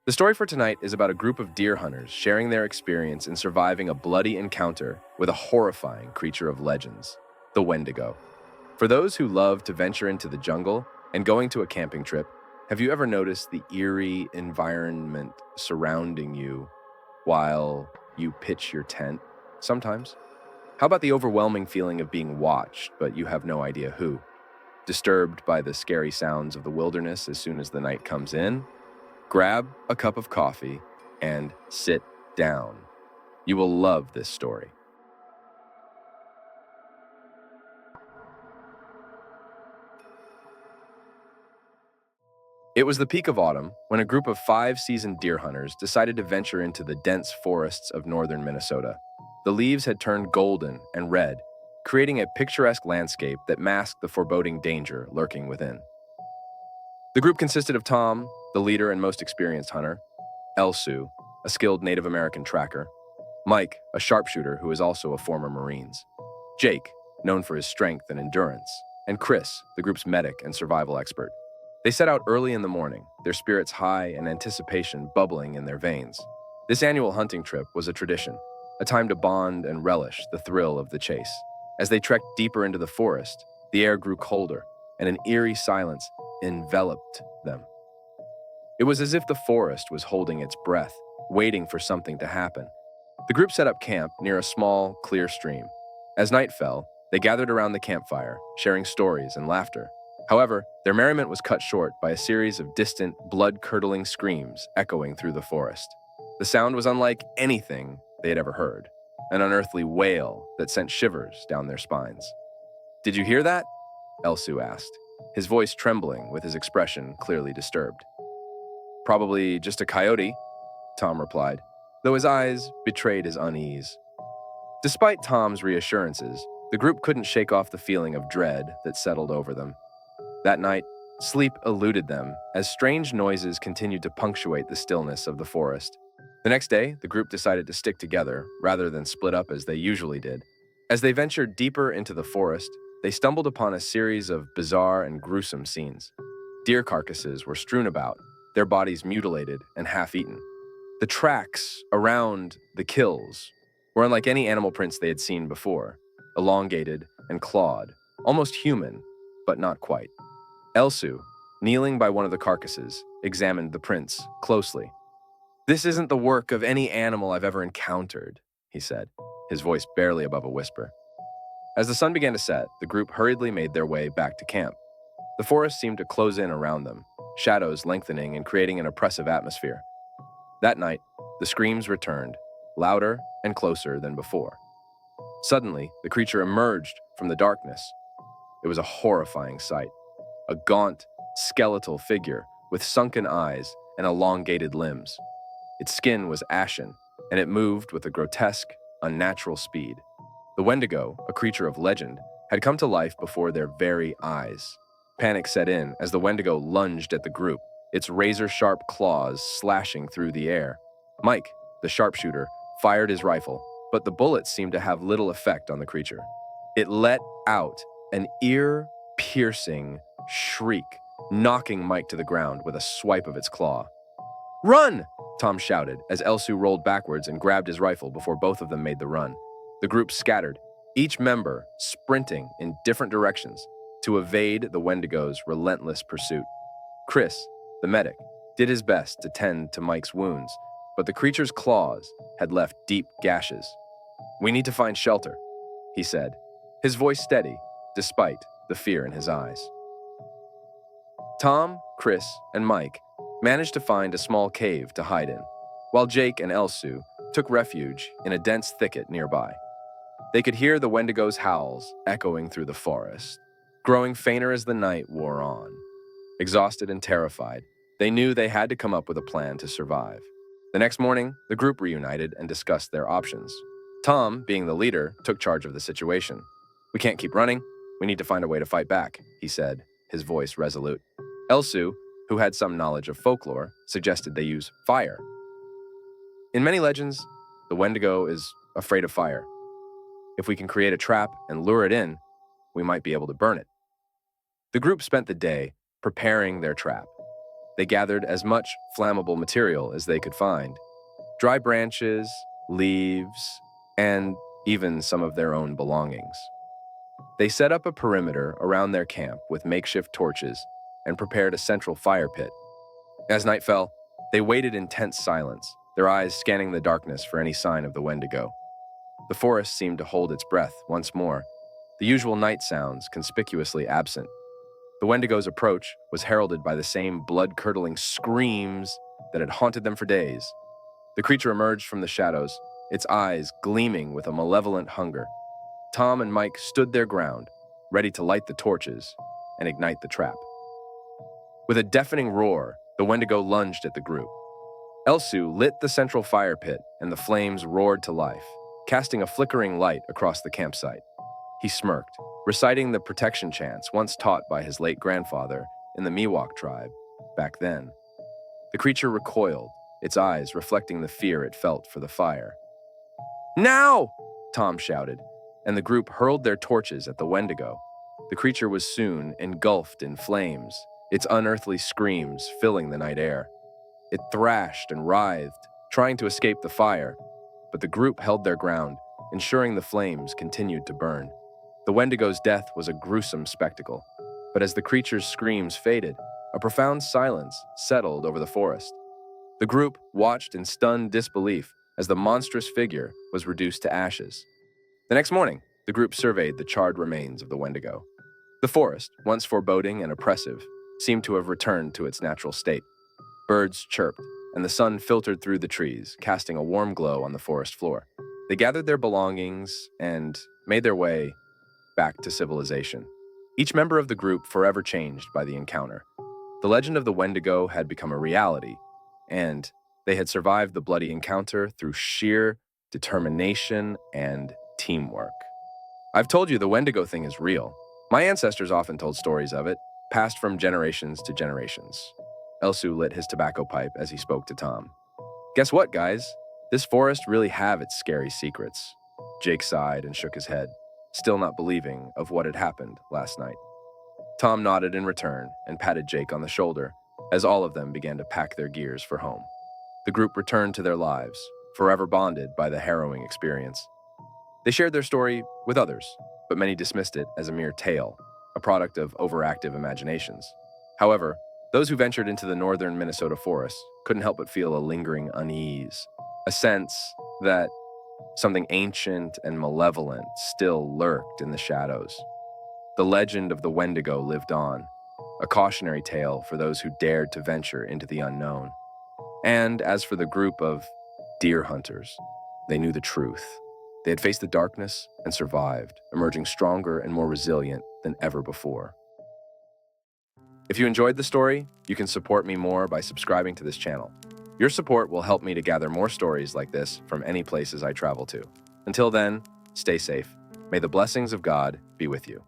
The story for tonight is about a group of deer hunters sharing their experience in surviving a bloody encounter with a horrifying creature of legends, the Wendigo. For those who love to venture into the jungle and going to a camping trip, have you ever noticed the eerie environment surrounding you while you pitch your tent? Sometimes. How about the overwhelming feeling of being watched, but you have no idea who? Disturbed by the scary sounds of the wilderness as soon as the night comes in? Grab a cup of coffee and sit down. You will love this story. It was the peak of autumn when a group of 5 seasoned deer hunters decided to venture into the dense forests of northern Minnesota. The leaves had turned golden and red, creating a picturesque landscape that masked the foreboding danger lurking within. The group consisted of Tom, the leader and most experienced hunter, Elsu, a skilled Native American tracker, Mike, a sharpshooter who is also a former Marines, Jake, known for his strength and endurance, and Chris, the group's medic and survival expert. They set out early in the morning, their spirits high and anticipation bubbling in their veins. This annual hunting trip was a tradition, a time to bond and relish the thrill of the chase. As they trekked deeper into the forest, the air grew colder, and an eerie silence enveloped them. It was as if the forest was holding its breath, waiting for something to happen. The group set up camp near a small, clear stream. As night fell, they gathered around the campfire, sharing stories and laughter. However, their merriment was cut short by a series of distant, blood-curdling screams echoing through the forest. The sound was unlike anything they had ever heard, an unearthly wail that sent shivers down their spines. "Did you hear that?" Elsu asked, his voice trembling with his expression clearly disturbed. "Probably just a coyote," Tom replied, though his eyes betrayed his unease. Despite Tom's reassurances, the group couldn't shake off the feeling of dread that settled over them. That night, sleep eluded them as strange noises continued to punctuate the stillness of the forest. The next day, the group decided to stick together rather than split up as they usually did. As they ventured deeper into the forest, they stumbled upon a series of bizarre and gruesome scenes. Deer carcasses were strewn about, their bodies mutilated and half-eaten. The tracks around the kills were unlike any animal prints they had seen before, elongated and clawed, almost human, but not quite. Elsu, kneeling by one of the carcasses, examined the prints closely. "This isn't the work of any animal I've ever encountered," he said, his voice barely above a whisper. As the sun began to set, the group hurriedly made their way back to camp. The forest seemed to close in around them, shadows lengthening and creating an oppressive atmosphere. That night, the screams returned, louder and closer than before. Suddenly, the creature emerged from the darkness. It was a horrifying sight. A gaunt, skeletal figure with sunken eyes and elongated limbs. Its skin was ashen, and it moved with a grotesque, unnatural speed. The Wendigo, a creature of legend, had come to life before their very eyes. Panic set in as the Wendigo lunged at the group, its razor-sharp claws slashing through the air. Mike, the sharpshooter, fired his rifle, but the bullets seemed to have little effect on the creature. It let out an ear-piercing shriek, knocking Mike to the ground with a swipe of its claw. "Run!" Tom shouted as Elsu rolled backwards and grabbed his rifle before both of them made the run. The group scattered, each member sprinting in different directions to evade the Wendigo's relentless pursuit. Chris, the medic, did his best to tend to Mike's wounds, but the creature's claws had left deep gashes. "We need to find shelter," he said, his voice steady despite the fear in his eyes. Tom, Chris, and Mike managed to find a small cave to hide in, while Jake and Elsu took refuge in a dense thicket nearby. They could hear the Wendigo's howls echoing through the forest, growing fainter as the night wore on. Exhausted and terrified, they knew they had to come up with a plan to survive. The next morning, the group reunited and discussed their options. Tom, being the leader, took charge of the situation. "We can't keep running. We need to find a way to fight back," he said, his voice resolute. Elsu, who had some knowledge of folklore, suggested they use fire. In many legends, the Wendigo is afraid of fire. If we can create a trap and lure it in, we might be able to burn it. The group spent the day preparing their trap. They gathered as much flammable material as they could find: dry branches, leaves, and even some of their own belongings. They set up a perimeter around their camp with makeshift torches and prepared a central fire pit. As night fell, they waited in tense silence, their eyes scanning the darkness for any sign of the Wendigo. The forest seemed to hold its breath once more, the usual night sounds conspicuously absent. The Wendigo's approach was heralded by the same blood-curdling screams that had haunted them for days. The creature emerged from the shadows, its eyes gleaming with a malevolent hunger. Tom and Mike stood their ground, ready to light the torches and ignite the trap. With a deafening roar, the Wendigo lunged at the group. Elsu lit the central fire pit, and the flames roared to life, casting a flickering light across the campsite. He smirked, reciting the protection chants once taught by his late grandfather in the Miwok tribe back then. The creature recoiled, its eyes reflecting the fear it felt for the fire. "Now!" Tom shouted, and the group hurled their torches at the Wendigo. The creature was soon engulfed in flames, its unearthly screams filling the night air. It thrashed and writhed, trying to escape the fire, but the group held their ground, ensuring the flames continued to burn. The Wendigo's death was a gruesome spectacle, but as the creature's screams faded, a profound silence settled over the forest. The group watched in stunned disbelief as the monstrous figure was reduced to ashes. The next morning, the group surveyed the charred remains of the Wendigo. The forest, once foreboding and oppressive, seemed to have returned to its natural state. Birds chirped, and the sun filtered through the trees, casting a warm glow on the forest floor. They gathered their belongings and made their way back to civilization. Each member of the group forever changed by the encounter. The legend of the Wendigo had become a reality, and they had survived the bloody encounter through sheer determination and teamwork. I've told you the Wendigo thing is real. My ancestors often told stories of it, passed from generations to generations. Elsu lit his tobacco pipe as he spoke to Tom. Guess what, guys? This forest really have its scary secrets. Jake sighed and shook his head, still not believing of what had happened last night. Tom nodded in return and patted Jake on the shoulder as all of them began to pack their gears for home. The group returned to their lives, forever bonded by the harrowing experience. They shared their story with others, but many dismissed it as a mere tale, a product of overactive imaginations. However, those who ventured into the northern Minnesota forests couldn't help but feel a lingering unease, a sense that something ancient and malevolent still lurked in the shadows. The legend of the Wendigo lived on, a cautionary tale for those who dared to venture into the unknown. And as for the group of deer hunters, they knew the truth. They had faced the darkness and survived, emerging stronger and more resilient than ever before. If you enjoyed the story, you can support me more by subscribing to this channel. Your support will help me to gather more stories like this from any places I travel to. Until then, stay safe. May the blessings of God be with you.